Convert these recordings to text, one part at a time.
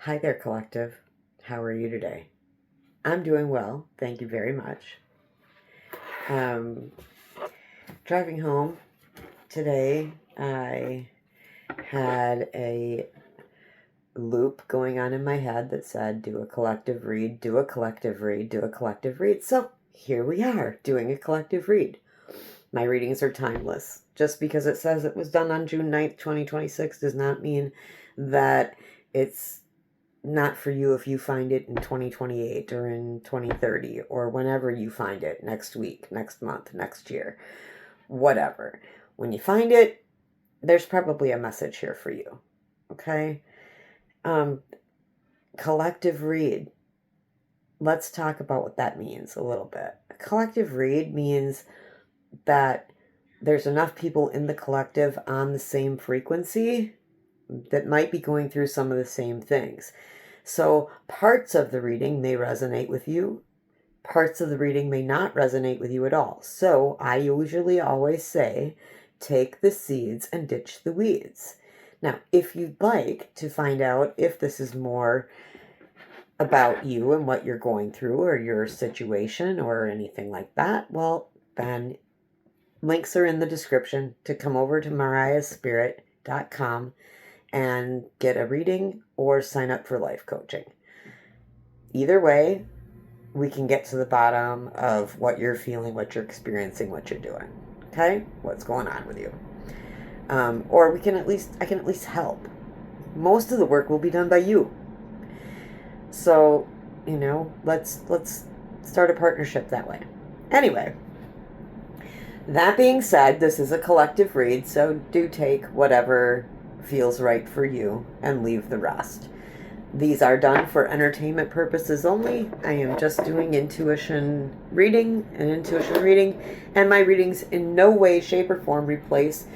Hi there, collective. How are you today? I'm doing well. Thank you very much. Um, Driving home today, I had a loop going on in my head that said, do a collective read, do a collective read, do a collective read. So here we are doing a collective read. My readings are timeless. Just because it says it was done on June 9th, 2026 does not mean that it's not for you if you find it in 2028 or in 2030 or whenever you find it, next week, next month, next year, whatever. When you find it, there's probably a message here for you. Okay? Collective read. Let's talk about what that means a little bit. A collective read means that there's enough people in the collective on the same frequency that might be going through some of the same things. So parts of the reading may resonate with you. Parts of the reading may not resonate with you at all. So I usually always say, take the seeds and ditch the weeds. Now, if you'd like to find out if this is more about you and what you're going through or your situation or anything like that, well, then links are in the description to come over to moriahspirit.com and get a reading or sign up for life coaching. Either way, we can get to the bottom of what you're feeling, what you're experiencing, what you're doing. Okay? What's going on with you. Or I can at least help. Most of the work will be done by you. So, let's start a partnership that way. Anyway, that being said, this is a collective read, so do take whatever feels right for you and leave the rest. These are done for entertainment purposes only. I am just doing intuition reading, and my readings in no way, shape, or form replace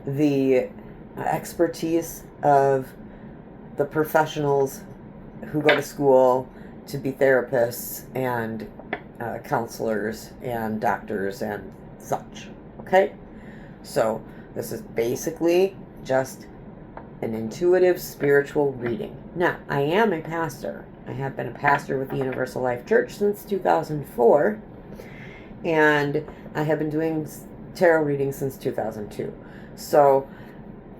the expertise of the professionals who go to school to be therapists and counselors and doctors and such. Okay? So this is basically just an intuitive spiritual reading. Now, I am a pastor. I have been a pastor with the Universal Life Church since 2004, and I have been doing tarot readings since 2002. So,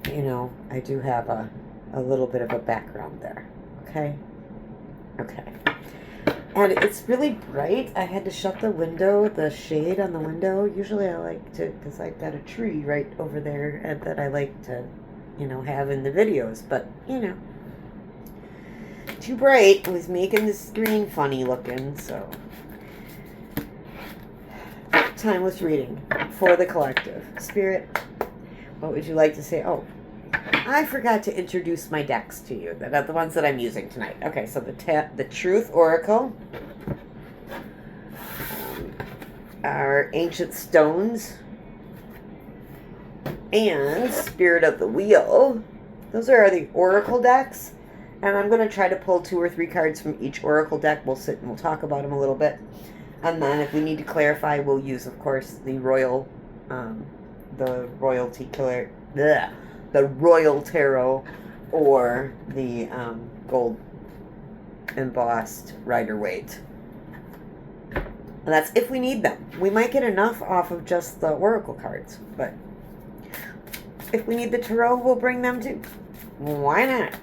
I do have a little bit of a background there. Okay? Okay. And it's really bright. I had to shut the window, the shade on the window. Usually I like to, because I've got a tree right over there and that I like to have in the videos, but, too bright. It was making the screen funny looking, so. Timeless reading for the collective. Spirit, what would you like to say? Oh, I forgot to introduce my decks to you, the ones that I'm using tonight. Okay, so the Truth Oracle, our Ancient Stones, and Spirit of the Wheel. Those are the Oracle decks, and I'm going to try to pull 2 or 3 cards from each Oracle deck. We'll sit and we'll talk about them a little bit, and then if we need to clarify, we'll use, of course, the Royal Tarot, or the gold embossed Rider-Waite. And that's if we need them. We might get enough off of just the Oracle cards, but if we need the Tarot, we'll bring them too. Why not?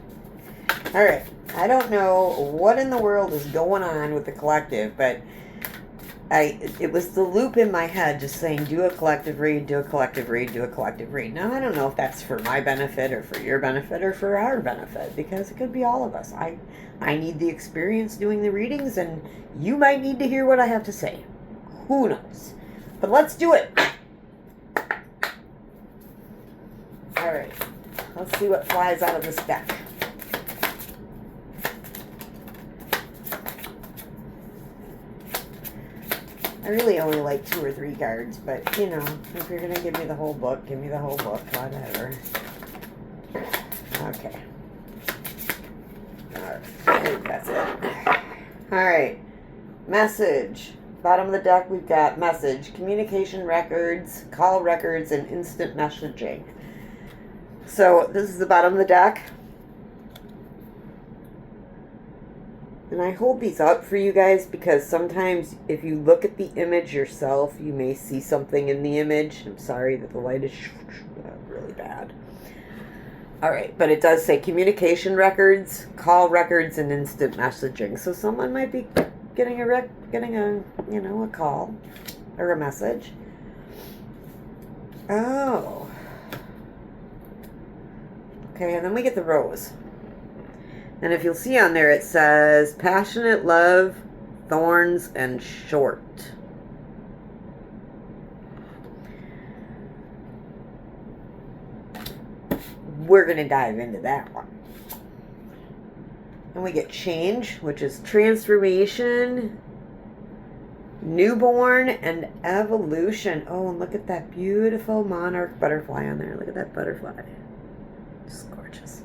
All right. I don't know what in the world is going on with the collective, but it was the loop in my head just saying, do a collective read, do a collective read, do a collective read. Now, I don't know if that's for my benefit or for your benefit or for our benefit, because it could be all of us. I need the experience doing the readings, and you might need to hear what I have to say. Who knows? But let's do it. All right. Let's see what flies out of this deck. I really only like 2 or 3 cards, but, if you're going to give me the whole book, give me the whole book, whatever. Okay. Alright, that's it. Alright. Message. Bottom of the deck, we've got message, communication records, call records, and instant messaging. So, this is the bottom of the deck. And I hold these up for you guys because sometimes if you look at the image yourself, you may see something in the image. I'm sorry that the light is really bad. All right, but it does say communication records, call records, and instant messaging. So someone might be getting a call or a message. Oh. Okay, and then we get the rose. And if you'll see on there, it says passionate love, thorns, and short. We're going to dive into that one. And we get change, which is transformation, newborn, and evolution. Oh, and look at that beautiful monarch butterfly on there. Look at that butterfly. Just gorgeous.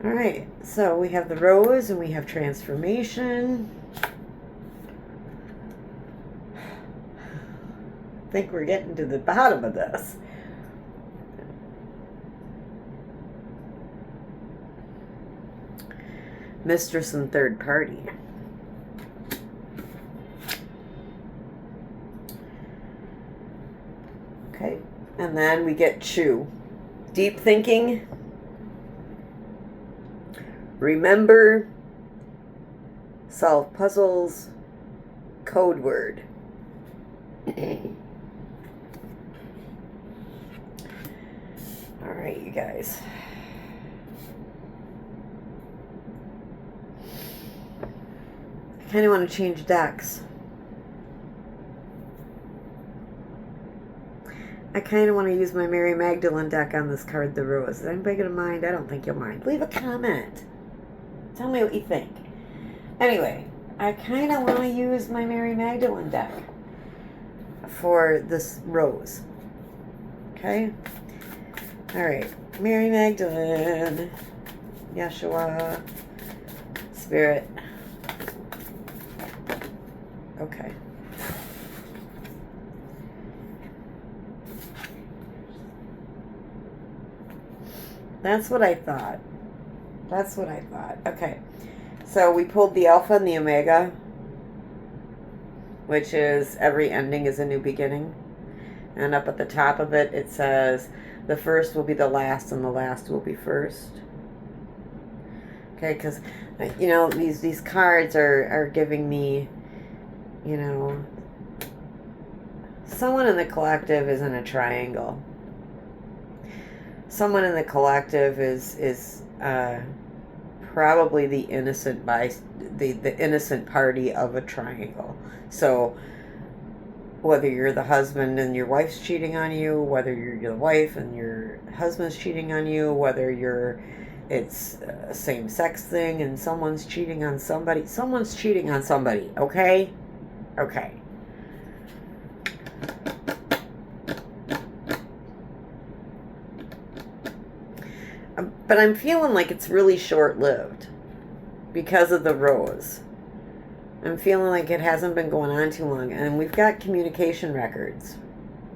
All right, so we have the rose and we have transformation. I think we're getting to the bottom of this. Mistress and third party. Okay, and then we get chew. Deep thinking. Remember. Solve puzzles. Code word. All right, you guys. I kind of want to change decks. I kind of want to use my Mary Magdalene deck on this card, the Rose. Is anybody going to mind? I don't think you'll mind. Leave a comment. Tell me what you think. Anyway, I kind of want to use my Mary Magdalene deck for this Rose. Okay? Alright. Mary Magdalene. Yeshua. Spirit. Okay. That's what I thought. That's what I thought. Okay. So we pulled the Alpha and the Omega, which is every ending is a new beginning. And up at the top of it, it says the first will be the last and the last will be first. Okay, because, you know, these cards are giving me, you know, someone in the collective is in a triangle. Someone in the collective is probably the innocent the innocent party of a triangle. So whether you're the husband and your wife's cheating on you, whether you're the wife and your husband's cheating on you, whether it's a same-sex thing and someone's cheating on somebody, okay? Okay. But I'm feeling like it's really short-lived because of the Rose. I'm feeling like it hasn't been going on too long. And we've got communication records.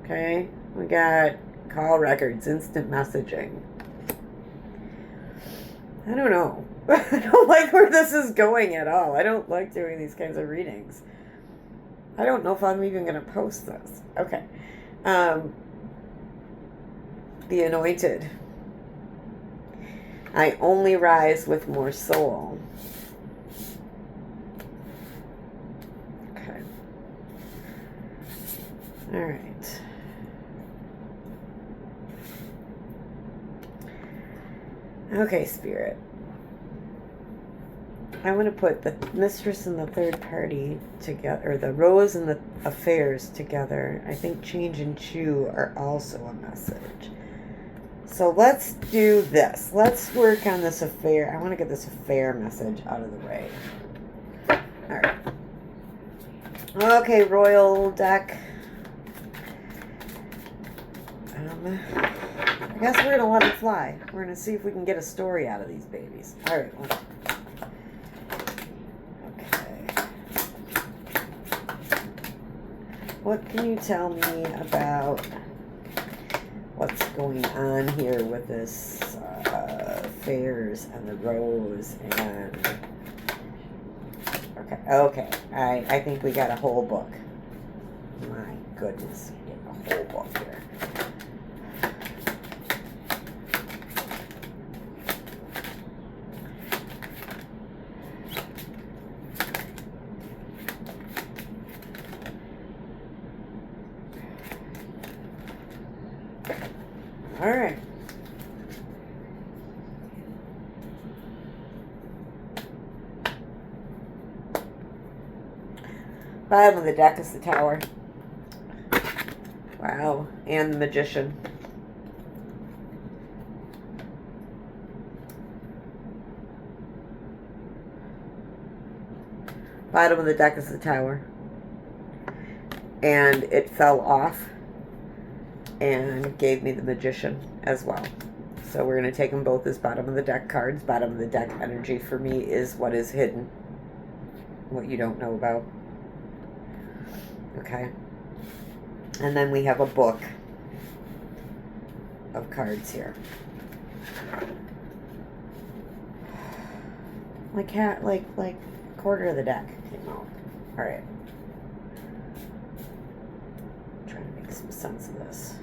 Okay? We got call records, instant messaging. I don't know. I don't like where this is going at all. I don't like doing these kinds of readings. I don't know if I'm even going to post this. Okay. The Anointed. I only rise with more soul. Okay. All right. Okay, Spirit. I want to put the Mistress and the third party together, or the Rose and the affairs together. I think change and chew are also a message. So let's do this. Let's work on this affair. I want to get this affair message out of the way. All right. Okay, Royal deck. I guess we're going to let it fly. We're going to see if we can get a story out of these babies. All right. Okay. What can you tell me about what's going on here with this affairs and the Rose and Okay. I think we got a whole book. My goodness. We get a whole book here. All right. Bottom of the deck is the Tower. Wow. And the Magician. Bottom of the deck is the Tower. And it fell off and gave me the Magician as well. So we're going to take them both as bottom of the deck cards. Bottom of the deck energy for me is what is hidden. What you don't know about. Okay. And then we have a book of cards here. Like quarter of the deck came out. All right. Trying to make some sense of this.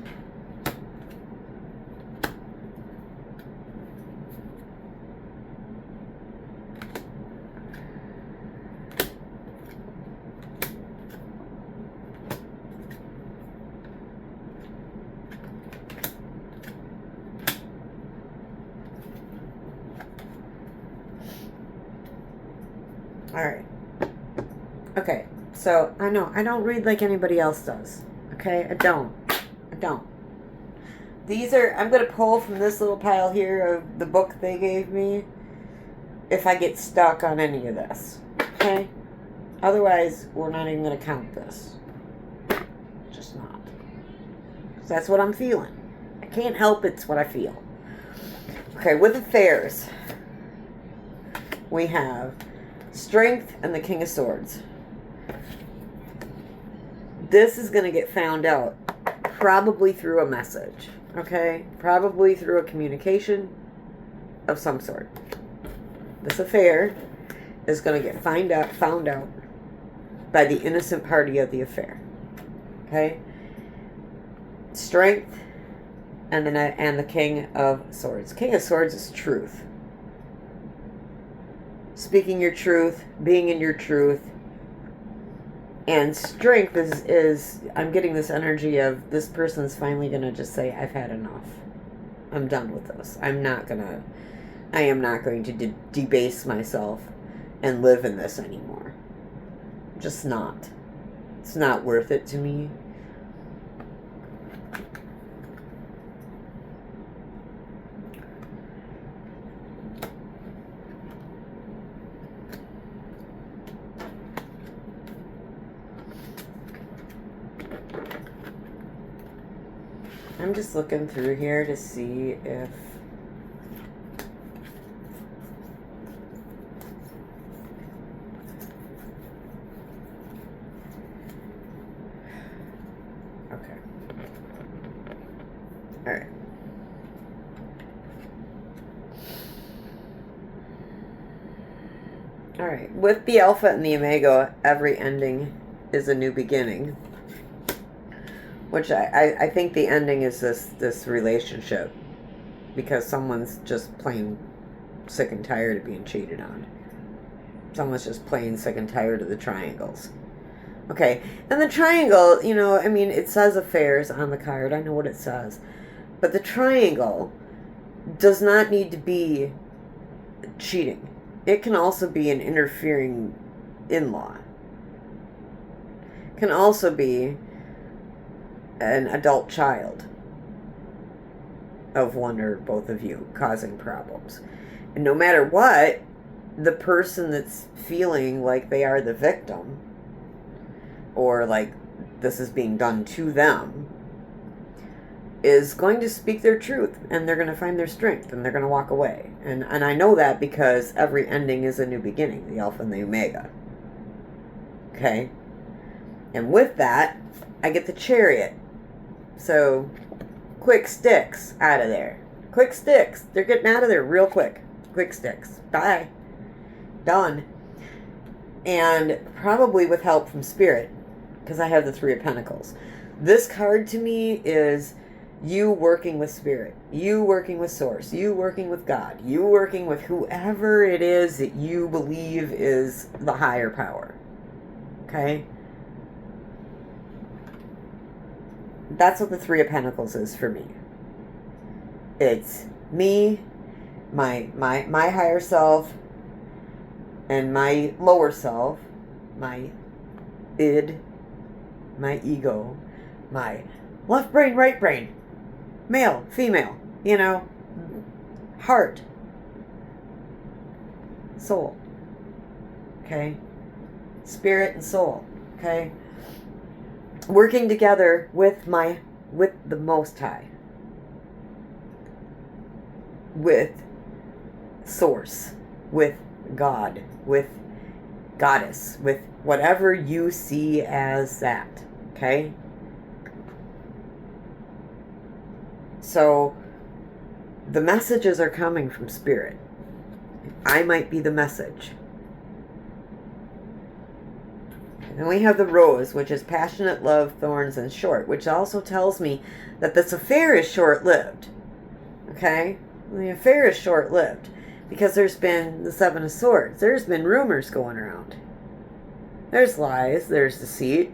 All right. Okay, so I know I don't read like anybody else does. Okay, I don't. These are, I'm going to pull from this little pile here of the book they gave me if I get stuck on any of this. Okay? Otherwise, we're not even going to count this. Just not. So that's what I'm feeling. I can't help it's what I feel. Okay, with affairs, we have Strength and the King of Swords. This is going to get found out probably through a message, okay? Probably through a communication of some sort. This affair is going to get found out by the innocent party of the affair, okay? Strength and the King of Swords. King of Swords is truth. Speaking your truth, being in your truth. And strength is I'm getting this energy of this person's finally going to just say, I've had enough. I'm done with this. I am not going to debase myself and live in this anymore. Just not. It's not worth it to me. I'm just looking through here to see if okay. All right. All right. With the Alpha and the Omega, every ending is a new beginning. Which I think the ending is this relationship. Because someone's just plain sick and tired of being cheated on. Someone's just plain sick and tired of the triangles. Okay, and the triangle, you know, I mean, it says affairs on the card. I know what it says. But the triangle does not need to be cheating. It can also be an interfering in-law. It can also be an adult child of one or both of you causing problems. And no matter what, the person that's feeling like they are the victim or like this is being done to them is going to speak their truth, and they're going to find their strength, and they're going to walk away. And I know that because every ending is a new beginning, the Alpha and the Omega. Okay? And with that, I get the Chariot. So, quick sticks out of there. Quick sticks. They're getting out of there real quick. Quick sticks. Bye. Done. And probably with help from Spirit, because I have the Three of Pentacles. This card to me is you working with Spirit, you working with Source, you working with God, you working with whoever it is that you believe is the higher power. Okay? That's what the Three of Pentacles is for me. It's me, my higher self, and my lower self, my id, my ego, my left brain, right brain, male, female, heart, soul, okay? Spirit and soul, okay? Working together with the Most High, with Source, with God, with Goddess, with whatever you see as that, okay? So the messages are coming from Spirit. I might be the message. And then we have the Rose, which is passionate love, thorns, and short, which also tells me that this affair is short-lived. Okay? The affair is short-lived because there's been the Seven of Swords. There's been rumors going around. There's lies. There's deceit.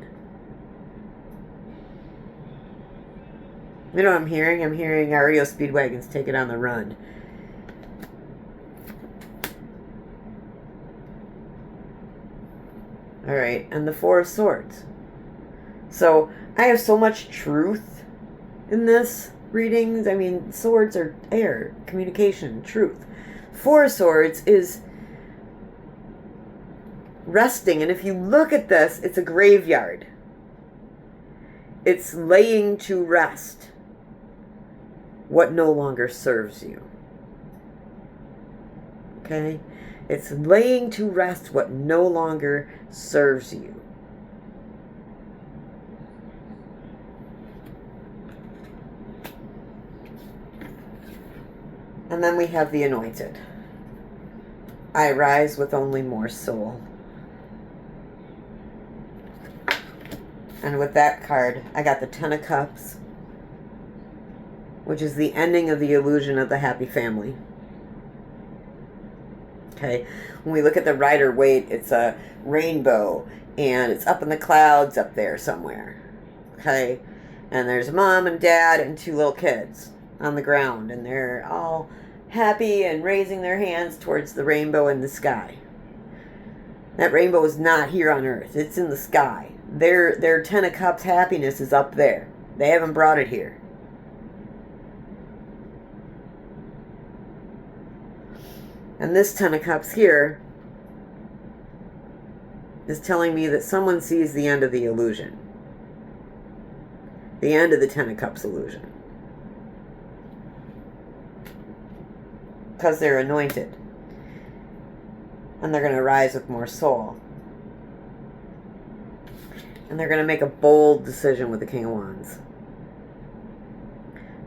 You know what I'm hearing? I'm hearing REO Speedwagon's Take It on the Run. Alright, and the Four of Swords. So, I have so much truth in this readings. I mean, swords are air, communication, truth. Four of Swords is resting, and if you look at this, it's a graveyard. It's laying to rest what no longer serves you. Okay? It's laying to rest what no longer serves you. And then we have the Anointed. I rise with only more soul. And with that card, I got the Ten of Cups, which is the ending of the illusion of the happy family. Okay, when we look at the Rider-Waite, it's a rainbow, and it's up in the clouds up there somewhere. Okay, and there's mom and dad and two little kids on the ground, and they're all happy and raising their hands towards the rainbow in the sky. That rainbow is not here on Earth. It's in the sky. Their Ten of Cups happiness is up there. They haven't brought it here. And this Ten of Cups here is telling me that someone sees the end of the illusion. The end of the Ten of Cups illusion. Because they're anointed. And they're going to rise with more soul. And they're going to make a bold decision with the King of Wands.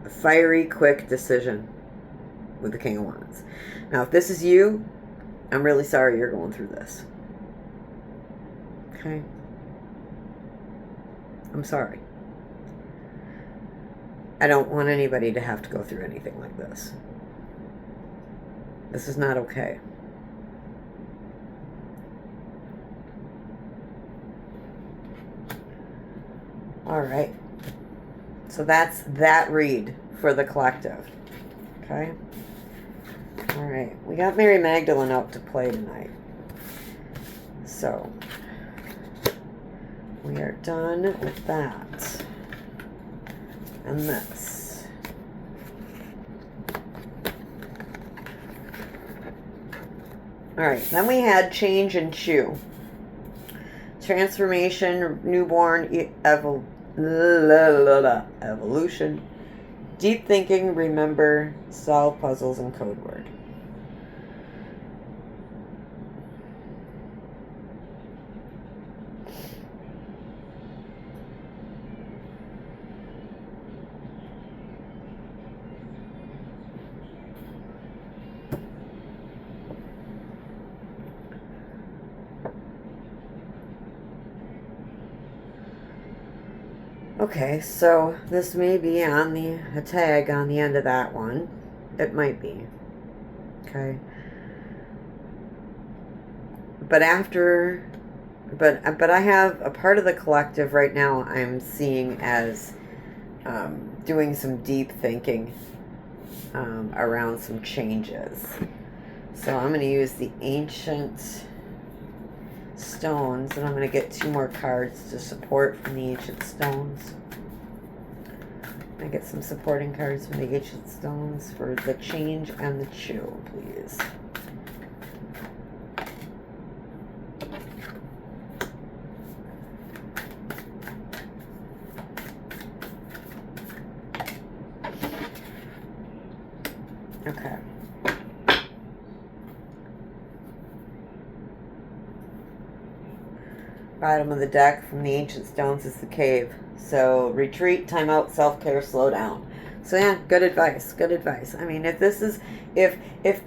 A fiery, quick decision with the King of Wands. Now, if this is you, I'm really sorry you're going through this. Okay? I'm sorry. I don't want anybody to have to go through anything like this. This is not okay. All right. So that's that read for the collective. Okay? All right. We got Mary Magdalene out to play tonight. So, we are done with that. And this. All right. Then we had Change and Chew. Transformation, Newborn, Evolution, Deep Thinking, Remember, Solve Puzzles, and Code Word. Okay, so this may be on a tag on the end of that one. It might be. Okay. But but I have a part of the collective right now I'm seeing as doing some deep thinking around some changes. So I'm going to use the ancient stones, and I'm going to get 2 more cards to support from the ancient stones. I get some supporting cards from the ancient stones for the change and the chew, please. Okay. Bottom of the deck from the ancient stones is the cave. So retreat, time out, self-care, slow down. So yeah, good advice. Good advice. I mean, if this is if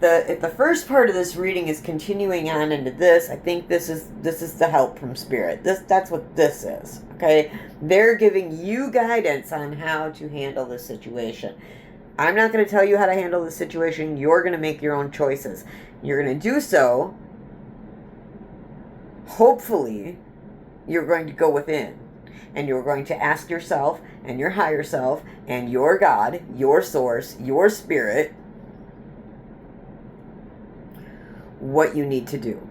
the first part of this reading is continuing on into this, I think this is the help from spirit. That's what this is. Okay? They're giving you guidance on how to handle this situation. I'm not going to tell you how to handle the situation. You're going to make your own choices. You're going to do so, hopefully, you're going to go within. And you're going to ask yourself and your higher self and your God, your source, your spirit, what you need to do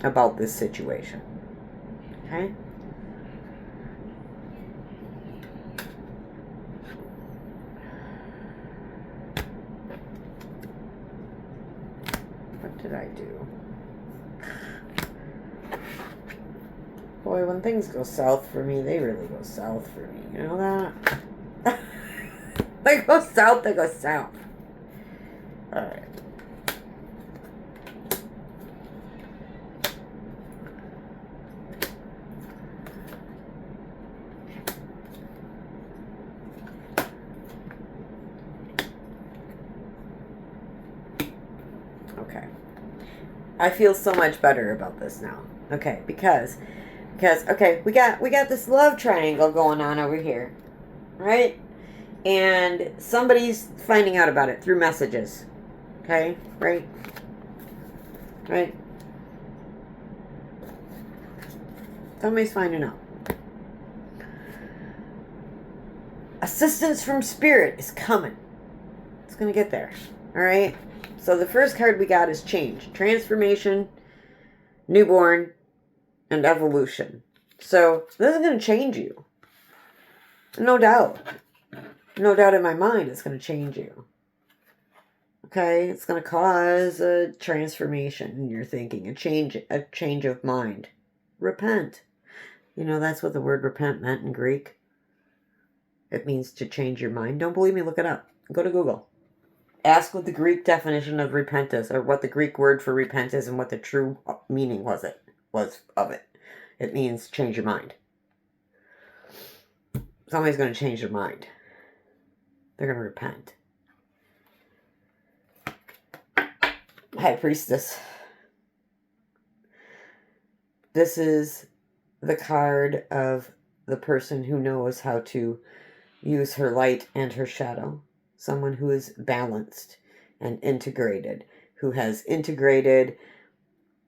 about this situation. Okay? What did I do? Boy, when things go south for me, they really go south for me. You know that? They go south, they go south. Alright. Okay. I feel so much better about this now. Okay, because okay, we got this love triangle going on over here, right? And somebody's finding out about it through messages. Okay, right? Somebody's finding out. Assistance from spirit is coming. It's gonna get there. All right. So the first card we got is change, transformation, newborn, and evolution. So this is going to change you. No doubt. No doubt in my mind it's going to change you. Okay? It's going to cause a transformation in your thinking, a change of mind. Repent. You know, that's what the word repent meant in Greek. It means to change your mind. Don't believe me? Look it up. Go to Google. Ask what the Greek definition of repent is, or what the Greek word for repent is, and what the true meaning was of it. It means change your mind. Somebody's going to change their mind. They're going to repent. High Priestess. This is the card of the person who knows how to use her light and her shadow. Someone who is balanced and integrated, who has integrated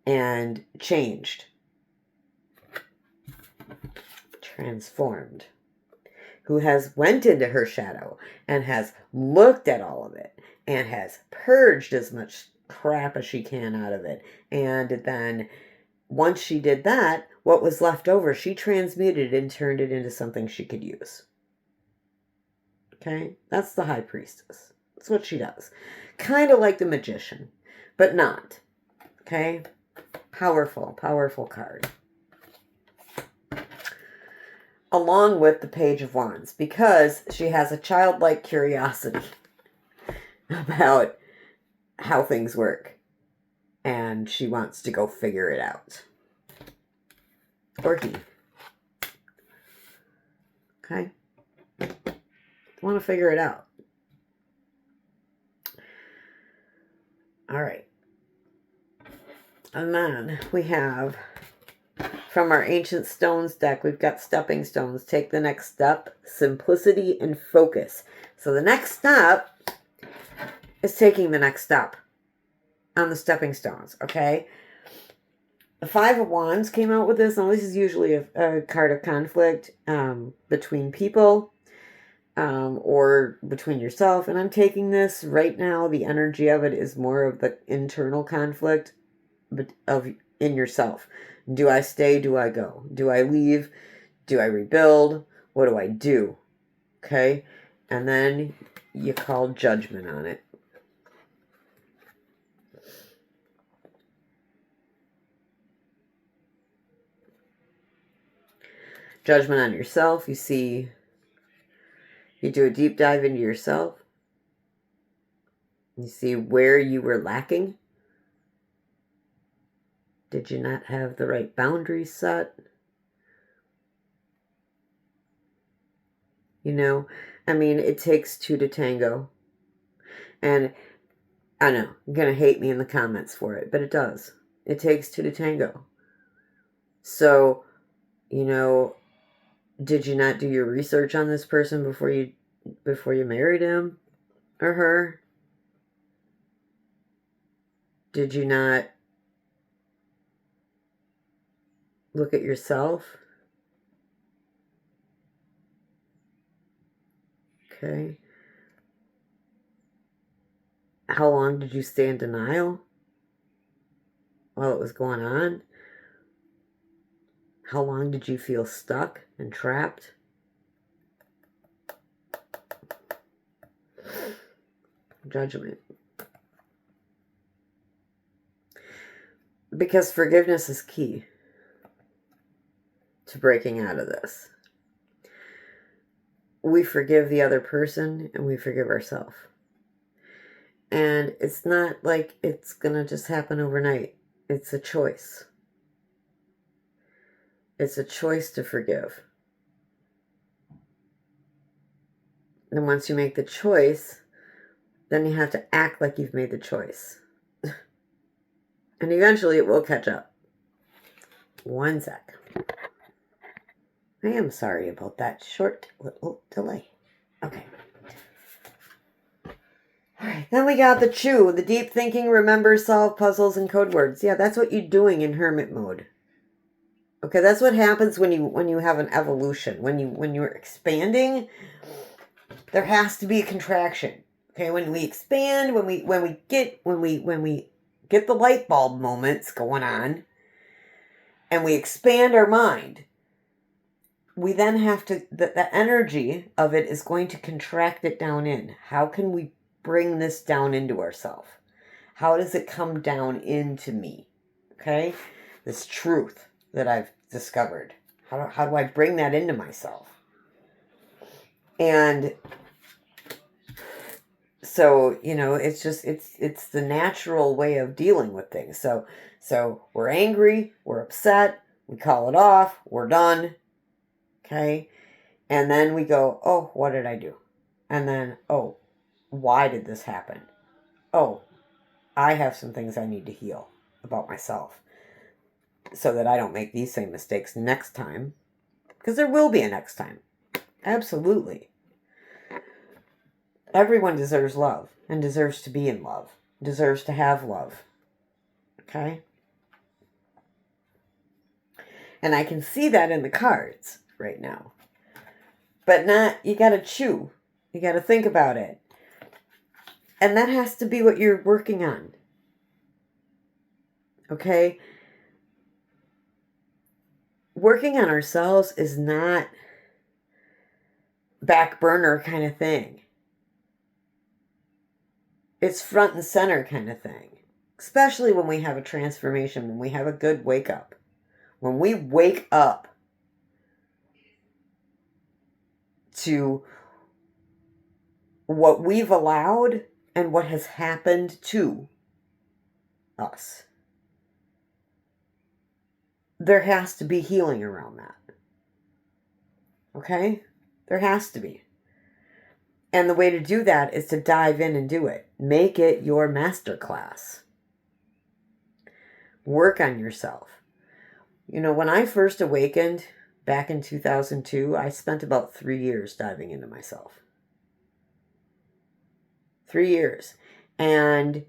and changed, transformed, who has went into her shadow and has looked at all of it and has purged as much crap as she can out of it. And then once she did that, what was left over, she transmuted and turned it into something she could use. Okay? That's the High Priestess. That's what she does. Kind of like the Magician, but not. Okay? Powerful, powerful card. Along with the Page of Wands, because she has a childlike curiosity about how things work. And she wants to go figure it out. Or he. Okay? Want to figure it out. All right. And then we have From our Ancient Stones deck, we've got stepping stones. Take the next step, simplicity and focus. So the next step is taking the next step on the stepping stones, okay? The Five of Wands came out with this. Now, this is usually a card of conflict between people or between yourself. And I'm taking this right now. The energy of it is more of the internal conflict in yourself. Do I stay? Do I go? Do I leave? Do I rebuild? What do I do? Okay? And then you call judgment on it. Judgment on yourself. You see, you do a deep dive into yourself. You see where you were lacking. Did you not have the right boundaries set? You know, I mean, it takes two to tango. And I know, you're going to hate me in the comments for it, but it does. It takes two to tango. So, you know, did you not do your research on this person before you married him or her? Did you not look at yourself? Okay. How long did you stay in denial while it was going on? How long did you feel stuck and trapped? Judgment. Because forgiveness is key to breaking out of this. We forgive the other person and we forgive ourselves. And it's not like it's going to just happen overnight. It's a choice. It's a choice to forgive. And once you make the choice, then you have to act like you've made the choice. And eventually it will catch up. One sec. I am sorry about that short little delay. Okay. Alright, then we got the chew, the deep thinking, remember, solve puzzles, and code words. Yeah, that's what you're doing in hermit mode. Okay, that's what happens when you have an evolution. When you're expanding, there has to be a contraction. Okay, when we expand, when we get the light bulb moments going on, and we expand our mind, we then have to, the energy of it is going to contract it down in. How can we bring this down into ourselves? How does it come down into me? Okay, this truth that I've discovered. How do I bring that into myself? And so, you know, it's just, it's the natural way of dealing with things. So we're angry, we're upset, we call it off, we're done. Okay. And then we go, oh, what did I do? And then, oh, why did this happen? Oh, I have some things I need to heal about myself so that I don't make these same mistakes next time. Because there will be a next time. Absolutely. Everyone deserves love and deserves to be in love, deserves to have love. Okay? And I can see that in the cards right now. But you got to chew. You got to think about it. And that has to be what you're working on. Okay? Working on ourselves is not back burner kind of thing. It's front and center kind of thing. Especially when we have a transformation, when we have a good wake up. When we wake up to what we've allowed and what has happened to us. There has to be healing around that. Okay? There has to be. And the way to do that is to dive in and do it. Make it your masterclass. Work on yourself. You know, when I first awakened back in 2002, I spent about 3 years diving into myself. 3 years. And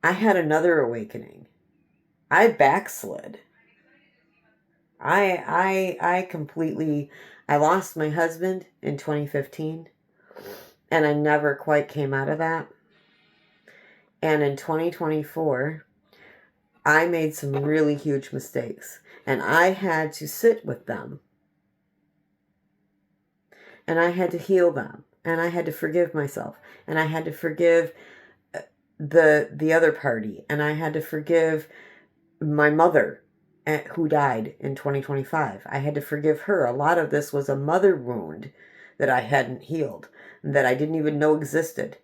I had another awakening. I backslid. I lost my husband in 2015, and I never quite came out of that. And in 2024, I made some really huge mistakes, and I had to sit with them, and I had to heal them, and I had to forgive myself, and I had to forgive the other party, and I had to forgive my mother who died in 2025. I had to forgive her. A lot of this was a mother wound that I hadn't healed, that I didn't even know existed.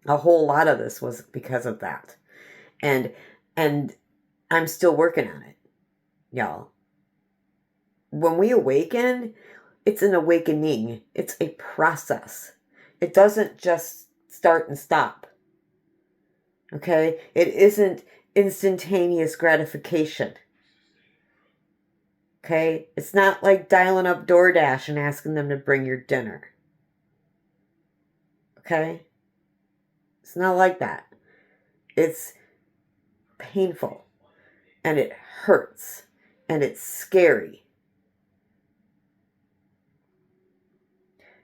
A whole lot of this was because of that. And I'm still working on it, y'all. When we awaken, it's an awakening. It's a process. It doesn't just start and stop. Okay? It isn't instantaneous gratification. Okay? It's not like dialing up DoorDash and asking them to bring your dinner. Okay? It's not like that. It's painful. And it hurts. And it's scary.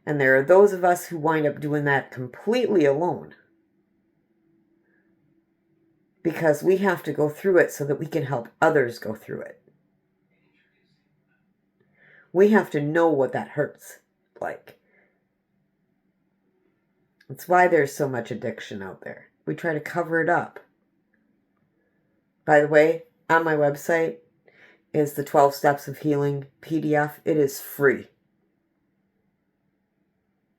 And there are those of us who wind up doing that completely alone. Because we have to go through it so that we can help others go through it. We have to know what that hurts like. That's why there's so much addiction out there. We try to cover it up. By the way, on my website is the 12 Steps of Healing PDF. It is free.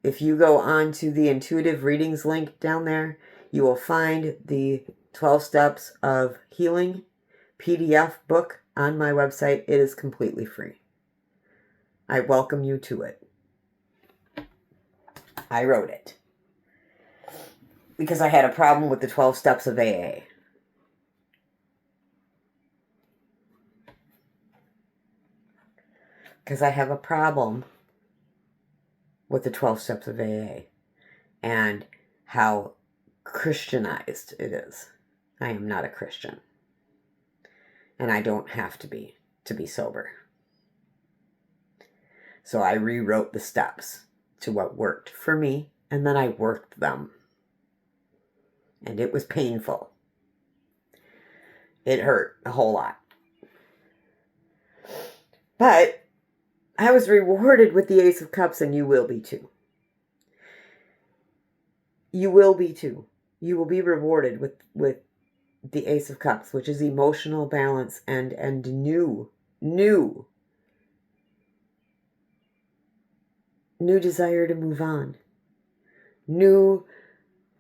If you go on to the intuitive readings link down there, you will find the 12 Steps of Healing PDF book on my website. It is completely free. I welcome you to it. I wrote it because I had a problem with the 12 steps of AA. Because I have a problem with the 12 steps of AA and how Christianized it is. I am not a Christian. And I don't have to be sober. So I rewrote the steps to what worked for me, and then I worked them. And it was painful. It hurt a whole lot. But I was rewarded with the Ace of Cups, and you will be too. You will be too. You will be rewarded with the Ace of Cups, which is emotional balance and new desire to move on, new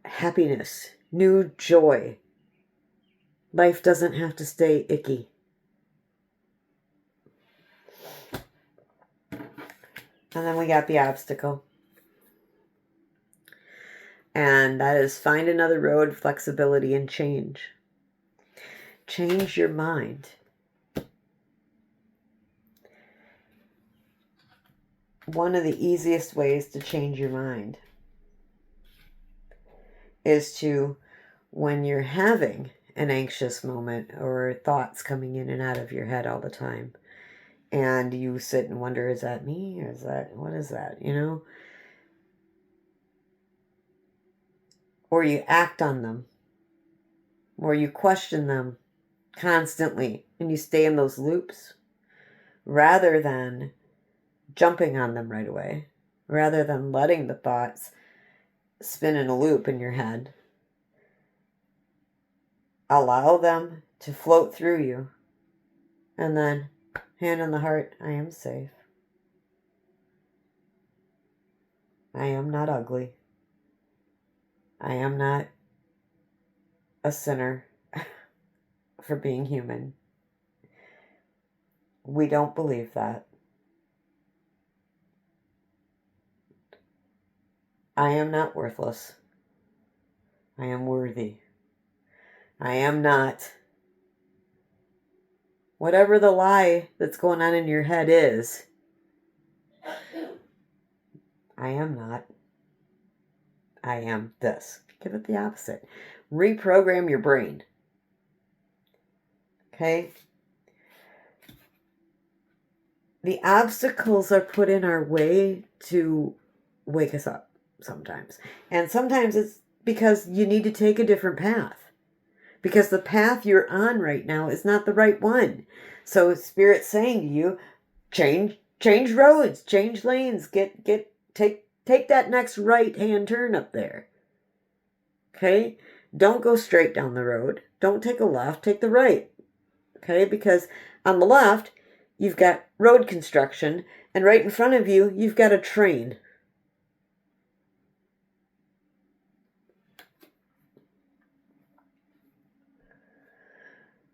happiness, new joy. Life doesn't have to stay icky. And then we got the obstacle. And that is find another road, flexibility, and change. Change your mind. One of the easiest ways to change your mind is to, when you're having an anxious moment or thoughts coming in and out of your head all the time, and you sit and wonder, is that me? Or what is that, you know? Or you act on them, or you question them constantly, and you stay in those loops, rather than jumping on them right away, rather than letting the thoughts spin in a loop in your head. Allow them to float through you, and then, hand on the heart, I am safe. I am not ugly. I am not a sinner for being human. We don't believe that. I am not worthless. I am worthy. I am not Whatever the lie that's going on in your head is, I am not. I am this. Give it the opposite. Reprogram your brain. Okay? The obstacles are put in our way to wake us up sometimes. And sometimes it's because you need to take a different path. Because the path you're on right now is not the right one. So Spirit's saying to you, change roads, change lanes, take that next right-hand turn up there. Okay? Don't go straight down the road. Don't take a left, take the right. Okay? Because on the left, you've got road construction, and right in front of you, you've got a train.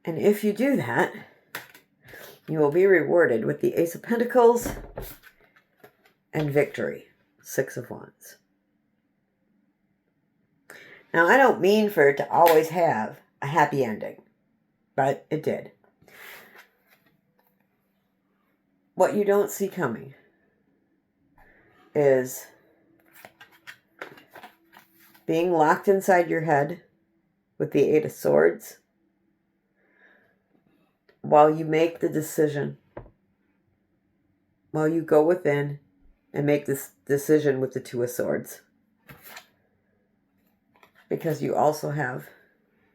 And if you do that, you will be rewarded with the Ace of Pentacles and victory, 6 of Wands. Now, I don't mean for it to always have a happy ending, but it did. What you don't see coming is being locked inside your head with the 8 of Swords while you make the decision, while you go within and make this decision with the 2 of Swords. Because you also have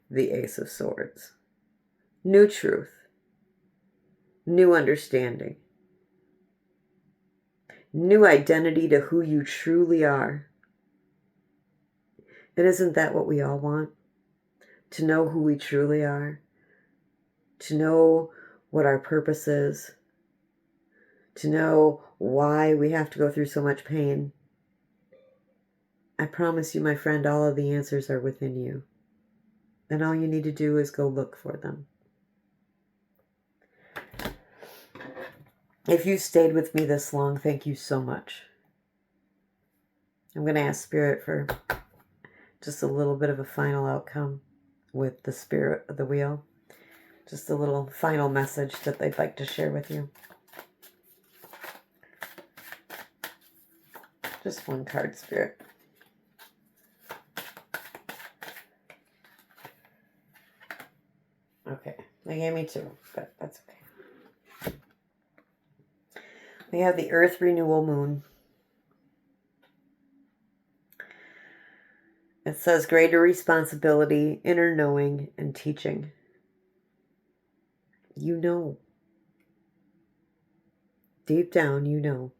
the Ace of Swords. New truth. New understanding. New identity to who you truly are. And isn't that what we all want? To know who we truly are. To know what our purpose is. To know why we have to go through so much pain. I promise you, my friend, all of the answers are within you. And all you need to do is go look for them. If you stayed with me this long, thank you so much. I'm going to ask Spirit for just a little bit of a final outcome with the Spirit of the Wheel. Just a little final message that they'd like to share with you. Just one card, Spirit. Okay, they gave me 2, but that's okay. We have the Earth Renewal Moon. It says greater responsibility, inner knowing, and teaching. You know. Deep down, you know.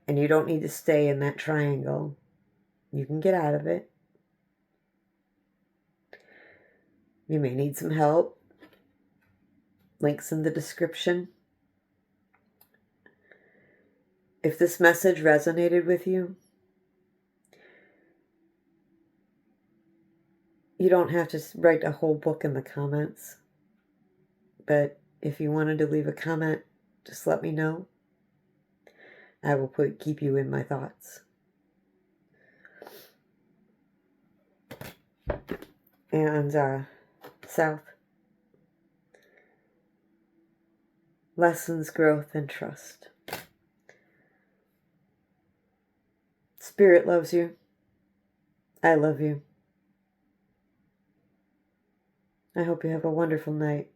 And you don't need to stay in that triangle. You can get out of it. You may need some help. Links in the description. If this message resonated with you, you don't have to write a whole book in the comments. But if you wanted to leave a comment, just let me know. I will keep you in my thoughts. And South. Lessons, growth, and trust. Spirit loves you. I love you. I hope you have a wonderful night.